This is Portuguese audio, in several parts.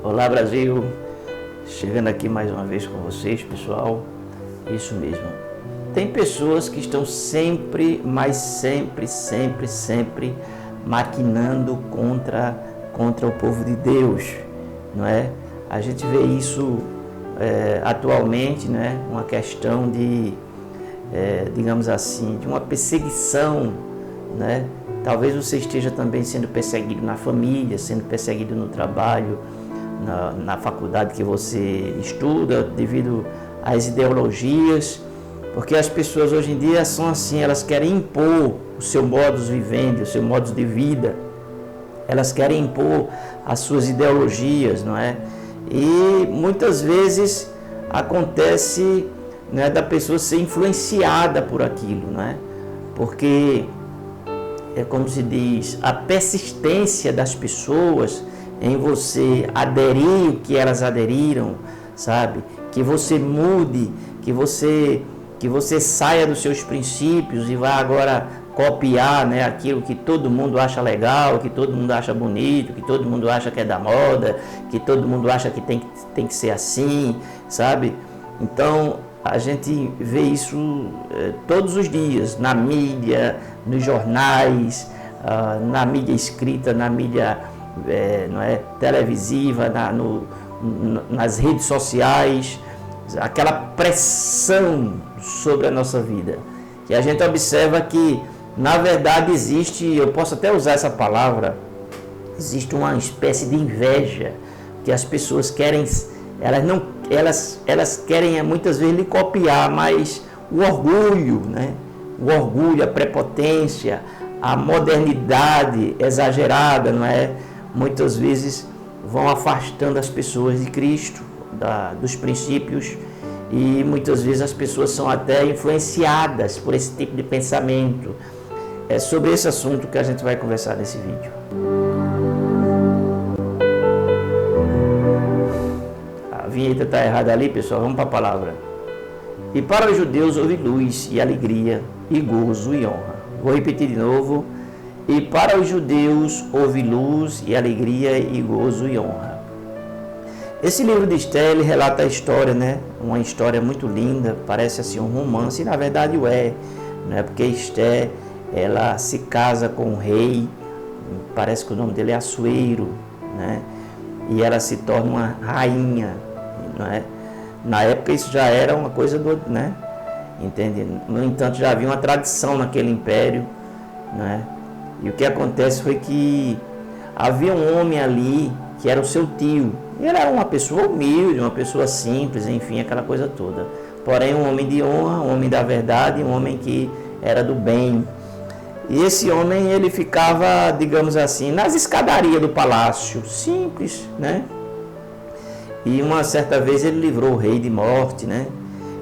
Olá, Brasil, chegando aqui mais uma vez com vocês, pessoal. Isso mesmo, tem pessoas que estão sempre, mas sempre maquinando contra o povo de Deus, não é? A gente vê isso atualmente, né? Uma questão de, digamos assim, de uma perseguição, né? Talvez você esteja também sendo perseguido na família, sendo perseguido no trabalho, na faculdade que você estuda, devido às ideologias, porque as pessoas hoje em dia são assim, elas querem impor o seu modus vivendi, o seu modus de vida, elas querem impor as suas ideologias, não é? E muitas vezes acontece, né, da pessoa ser influenciada por aquilo, não é? Porque é como se diz, a persistência das pessoas em você aderir o que elas aderiram, sabe? Que você mude, que você saia dos seus princípios e vá agora copiar, né, aquilo que todo mundo acha legal, que todo mundo acha bonito, que todo mundo acha que é da moda, que todo mundo acha que tem que ser assim, sabe? Então, a gente vê isso todos os dias, na mídia, nos jornais, na mídia escrita, na mídia não é, televisiva, nas redes sociais, aquela pressão sobre a nossa vida. E a gente observa que, na verdade, existe, eu posso até usar essa palavra, existe uma espécie de inveja que as pessoas querem, elas querem muitas vezes lhe copiar, mas o orgulho, né? O orgulho, a prepotência, a modernidade exagerada, não é? Muitas vezes vão afastando as pessoas de Cristo, dos princípios, e muitas vezes as pessoas são até influenciadas por esse tipo de pensamento. É sobre esse assunto que a gente vai conversar nesse vídeo. A vinheta está errada ali, pessoal, vamos para a palavra. E para os judeus houve luz e alegria e gozo e honra. Vou repetir de novo. E para os judeus houve luz e alegria e gozo e honra. Esse livro de Esther, ele relata a história, né? Uma história muito linda, parece assim um romance, e na verdade o é, né? Porque Esther, ela se casa com um rei, parece que o nome dele é Assuero, né? E ela se torna uma rainha, né? Na época isso já era uma coisa né? Entende? No entanto, já havia uma tradição naquele império, né? E o que acontece foi que havia um homem ali que era o seu tio. Ele era uma pessoa humilde, uma pessoa simples, enfim, aquela coisa toda. Porém, um homem de honra, um homem da verdade, um homem que era do bem. E esse homem, ele ficava, digamos assim, nas escadarias do palácio, simples, né? E uma certa vez ele livrou o rei de morte, né?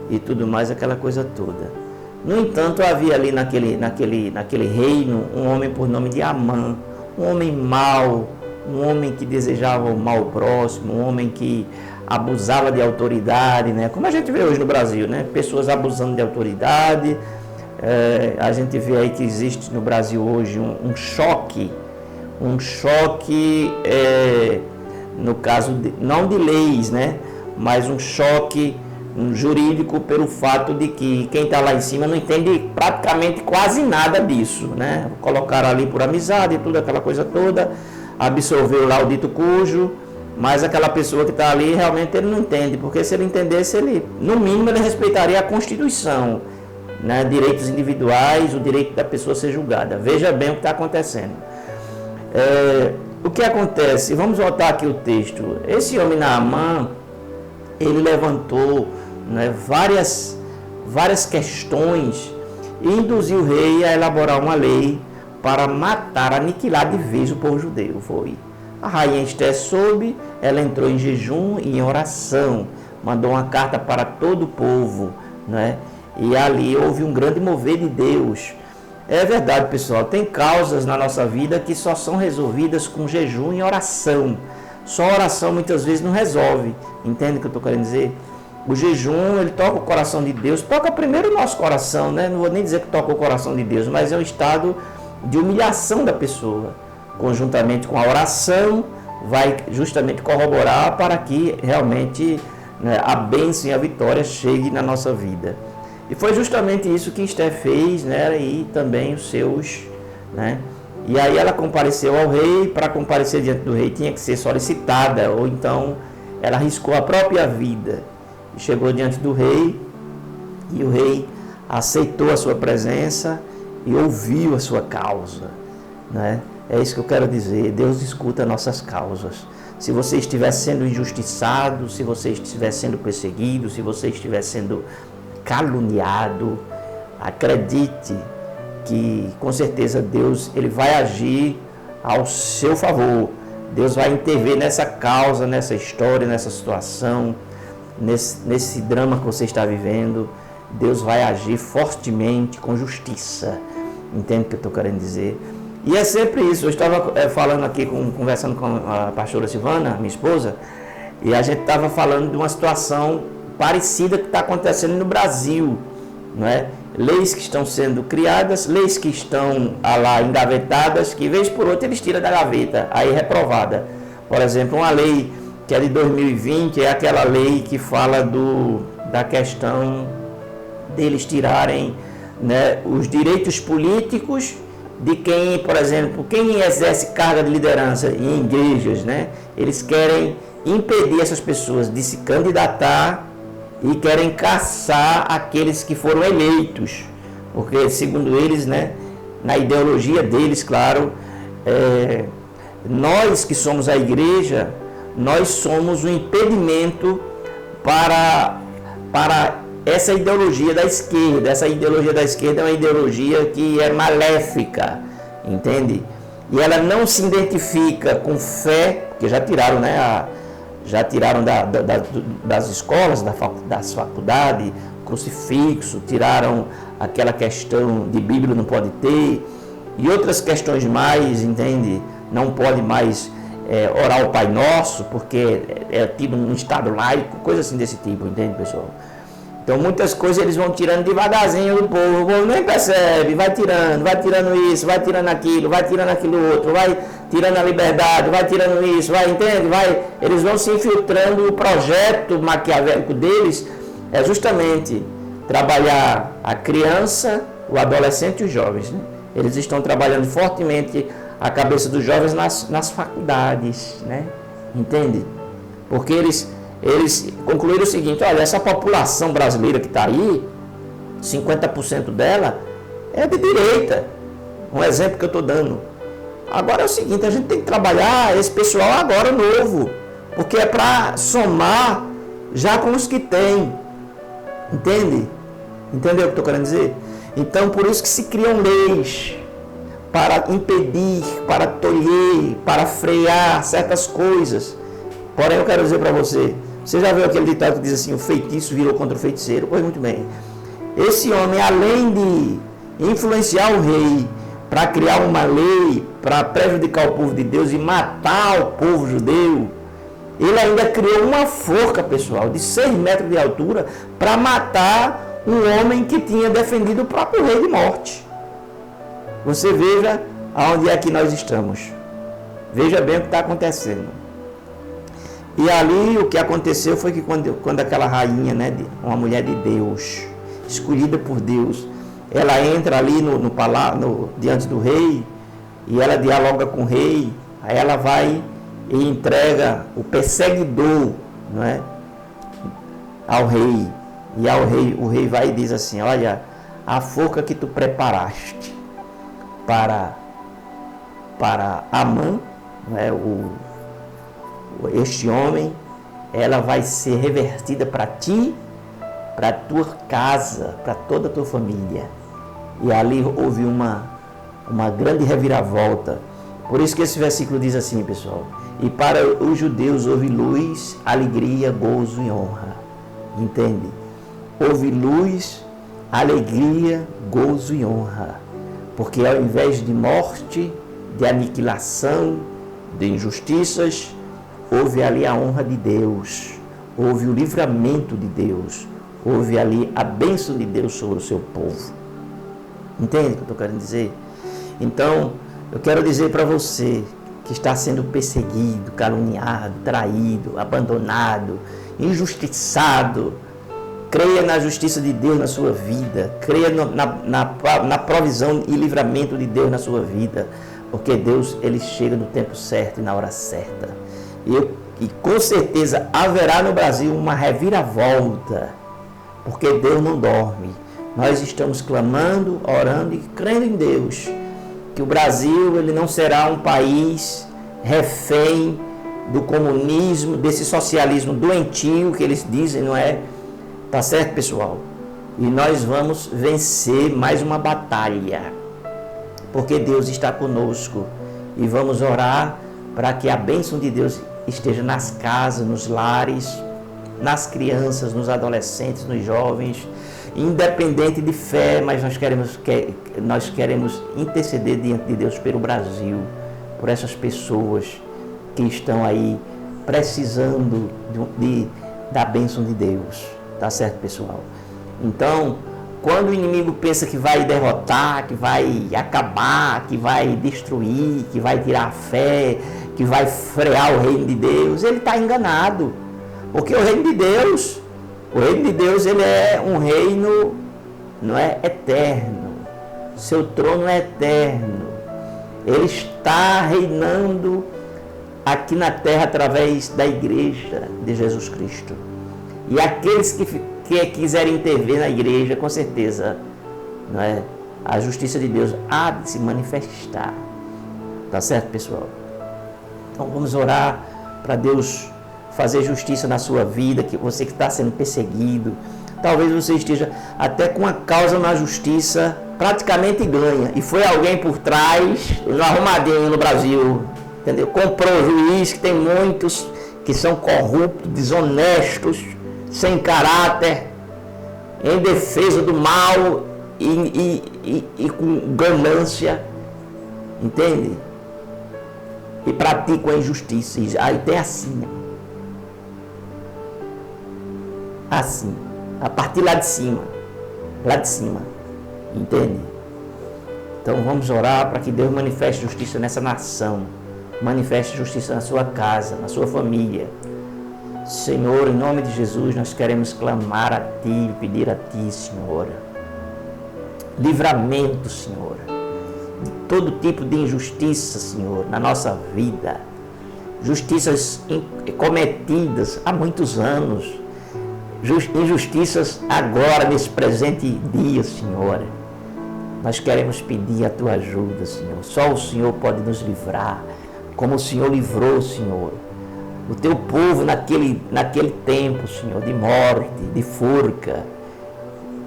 E tudo mais, aquela coisa toda. No entanto, havia ali naquele reino um homem por nome de Amã, um homem mau, um homem que desejava o mal próximo, um homem que abusava de autoridade, né? Como a gente vê hoje no Brasil, né? Pessoas abusando de autoridade. A gente vê aí que existe no Brasil hoje um choque, no caso, não de leis, né? Mas um choque jurídico pelo fato de que quem está lá em cima não entende praticamente quase nada disso, né? Colocaram ali por amizade e tudo, aquela coisa toda, absorveu lá o dito cujo, mas aquela pessoa que está ali realmente ele não entende, porque se ele entendesse, ele, no mínimo, ele respeitaria a Constituição, né? Direitos individuais, o direito da pessoa ser julgada. Veja bem o que está acontecendo. O que acontece? Vamos voltar aqui o texto. Esse homem Naamã, ele levantou, né, várias questões e induziu o rei a elaborar uma lei para matar, aniquilar de vez o povo judeu. Foi. A rainha Esther soube, ela entrou em jejum e em oração, mandou uma carta para todo o povo, né? E ali houve um grande mover de Deus. É verdade, pessoal, tem causas na nossa vida que só são resolvidas com jejum e oração. Só oração muitas vezes não resolve. Entende o que eu estou querendo dizer? O jejum, ele toca o coração de Deus, toca primeiro o nosso coração, né? Não vou nem dizer que toca o coração de Deus, mas é um estado de humilhação da pessoa. Conjuntamente com a oração, vai justamente corroborar para que realmente, né, a bênção e a vitória chegue na nossa vida. E foi justamente isso que Esther fez, né, e também os seus, né? E aí ela compareceu ao rei. Para comparecer diante do rei tinha que ser solicitada, ou então ela arriscou a própria vida. E chegou diante do rei, e o rei aceitou a sua presença e ouviu a sua causa, né? É isso que eu quero dizer, Deus escuta nossas causas. Se você estiver sendo injustiçado, se você estiver sendo perseguido, se você estiver sendo caluniado, acredite que com certeza Deus, ele vai agir ao seu favor. Deus vai intervir nessa causa, nessa história, nessa situação, nesse drama que você está vivendo. Deus vai agir fortemente, com justiça. Entende o que eu estou querendo dizer? E é sempre isso. Eu estava falando aqui, conversando com a pastora Silvana, minha esposa, e a gente estava falando de uma situação parecida que está acontecendo no Brasil, não é? Leis que estão sendo criadas, leis que estão lá engavetadas, que vez por outra eles tiram da gaveta, aí reprovada. Por exemplo, uma lei que é de 2020, é aquela lei que fala da questão deles tirarem, né, os direitos políticos de quem, por exemplo, quem exerce carga de liderança em igrejas, né? Eles querem impedir essas pessoas de se candidatar e querem caçar aqueles que foram eleitos, porque segundo eles, né, na ideologia deles, claro, nós que somos a igreja, nós somos um impedimento para essa ideologia da esquerda. Essa ideologia da esquerda é uma ideologia que é maléfica, entende? E ela não se identifica com fé, porque já tiraram, né, já tiraram das escolas, das faculdades, crucifixo, tiraram aquela questão de Bíblia não pode ter, e outras questões mais, entende? Não pode mais orar o Pai Nosso, porque é tido num estado laico, coisa assim desse tipo, entende, pessoal? Então muitas coisas eles vão tirando devagarzinho do povo, o povo nem percebe, vai tirando isso, vai tirando aquilo outro, vai tirando a liberdade, vai tirando isso, vai, entende? Eles vão se infiltrando. O projeto maquiavélico deles é justamente trabalhar a criança, o adolescente e os jovens, né? Eles estão trabalhando fortemente a cabeça dos jovens nas faculdades, né? Entende? Porque eles concluíram o seguinte: olha, essa população brasileira que está aí, 50% dela é de direita. Um exemplo que eu estou dando. Agora é o seguinte, a gente tem que trabalhar esse pessoal agora novo, porque é para somar já com os que tem. Entende? Entendeu o que eu estou querendo dizer? Então, por isso que se criam leis para impedir, para tolher, para frear certas coisas. Porém, eu quero dizer para você, você já viu aquele ditado que diz assim, o feitiço virou contra o feiticeiro? Pois muito bem. Esse homem, além de influenciar o rei para criar uma lei para prejudicar o povo de Deus e matar o povo judeu, ele ainda criou uma forca, pessoal, de 6 metros de altura para matar um homem que tinha defendido o próprio rei de morte. Você veja aonde é que nós estamos. Veja bem o que está acontecendo. E ali o que aconteceu foi que quando aquela rainha, né, uma mulher de Deus, escolhida por Deus, ela entra ali no palácio, diante do rei, e ela dialoga com o rei, aí ela vai e entrega o perseguidor, não é, ao rei. E o rei vai e diz assim: olha, a forca que tu preparaste para Amã, não é, este homem, ela vai ser revertida para ti, para a tua casa, para toda a tua família. E ali houve uma grande reviravolta. Por isso que esse versículo diz assim, pessoal: e para os judeus houve luz, alegria, gozo e honra. Entende? Houve luz, alegria, gozo e honra. Porque ao invés de morte, de aniquilação, de injustiças, houve ali a honra de Deus, houve o livramento de Deus, houve ali a bênção de Deus sobre o seu povo. Entende o que eu estou querendo dizer? Então, eu quero dizer para você que está sendo perseguido, caluniado, traído, abandonado, injustiçado, creia na justiça de Deus na sua vida, creia na provisão e livramento de Deus na sua vida, porque Deus, ele chega no tempo certo e na hora certa. E com certeza haverá no Brasil uma reviravolta, porque Deus não dorme. Nós estamos clamando, orando e crendo em Deus, que o Brasil, ele não será um país refém do comunismo, desse socialismo doentio que eles dizem, não é? Tá certo, pessoal? E nós vamos vencer mais uma batalha, porque Deus está conosco, e vamos orar para que a bênção de Deus esteja nas casas, nos lares, nas crianças, nos adolescentes, nos jovens, independente de fé, mas nós queremos interceder diante de Deus pelo Brasil, por essas pessoas que estão aí precisando da bênção de Deus. Tá certo, pessoal? Então, quando o inimigo pensa que vai derrotar, que vai acabar, que vai destruir, que vai tirar a fé, que vai frear o reino de Deus, ele está enganado. Porque o reino de Deus, ele é um reino, não é eterno. Seu trono é eterno. Ele está reinando aqui na terra através da igreja de Jesus Cristo. E aqueles que quiserem intervir na igreja, com certeza, não é? A justiça de Deus há de se manifestar. Tá certo, pessoal? Então vamos orar para Deus fazer justiça na sua vida, que você que está sendo perseguido, talvez você esteja até com a causa na justiça praticamente ganha, e foi alguém por trás, no arrumadinho no Brasil, entendeu? Comprou o juiz, que tem muitos que são corruptos, desonestos, sem caráter, em defesa do mal e com ganância, entende? E praticam a injustiça. Aí tem assim, a partir lá de cima, entende? Então vamos orar para que Deus manifeste justiça nessa nação, manifeste justiça na sua casa, na sua família. Senhor, em nome de Jesus, nós queremos clamar a Ti, pedir a Ti, Senhor, livramento, Senhor, de todo tipo de injustiça, Senhor, na nossa vida, justiças cometidas há muitos anos, injustiças agora, nesse presente dia, Senhor. Nós queremos pedir a Tua ajuda, Senhor. Só o Senhor pode nos livrar, como o Senhor livrou, Senhor, o Teu povo naquele tempo, Senhor, de morte, de forca.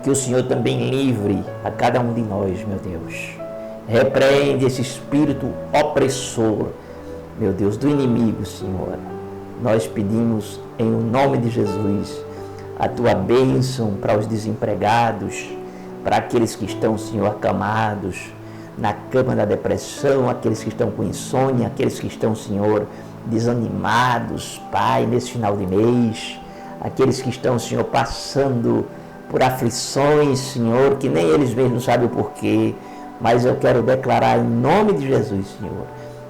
Que o Senhor também livre a cada um de nós, meu Deus. Repreende esse espírito opressor, meu Deus, do inimigo, Senhor. Nós pedimos em nome de Jesus a Tua bênção para os desempregados, para aqueles que estão, Senhor, acamados na cama da depressão, aqueles que estão com insônia, aqueles que estão, Senhor, desanimados, Pai, nesse final de mês, aqueles que estão, Senhor, passando por aflições, Senhor, que nem eles mesmos sabem o porquê, mas eu quero declarar em nome de Jesus, Senhor,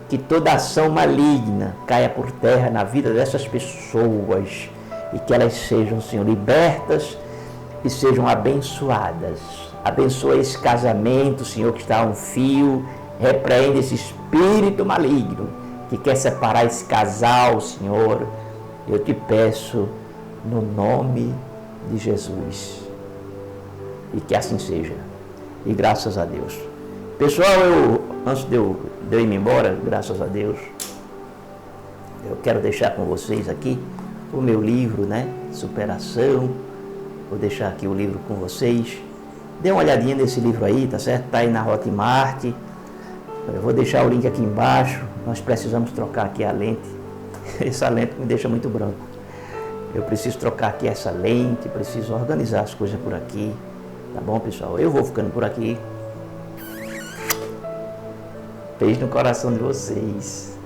que toda ação maligna caia por terra na vida dessas pessoas e que elas sejam, Senhor, libertas e sejam abençoadas. Abençoa esse casamento, Senhor, que está a um fio, repreende esse espírito maligno que quer separar esse casal, Senhor. Eu te peço no nome de Jesus. E que assim seja. E graças a Deus. Pessoal, antes de eu ir embora, graças a Deus, eu quero deixar com vocês aqui o meu livro, né? Superação. Vou deixar aqui o livro com vocês. Dê uma olhadinha nesse livro aí, tá certo? Tá aí na Hotmart. Eu vou deixar o link aqui embaixo. Nós precisamos trocar aqui a lente. Essa lente me deixa muito branco. Eu preciso trocar aqui essa lente, preciso organizar as coisas por aqui. Tá bom, pessoal? Eu vou ficando por aqui. Beijo no coração de vocês.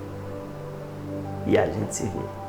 E a gente se vê.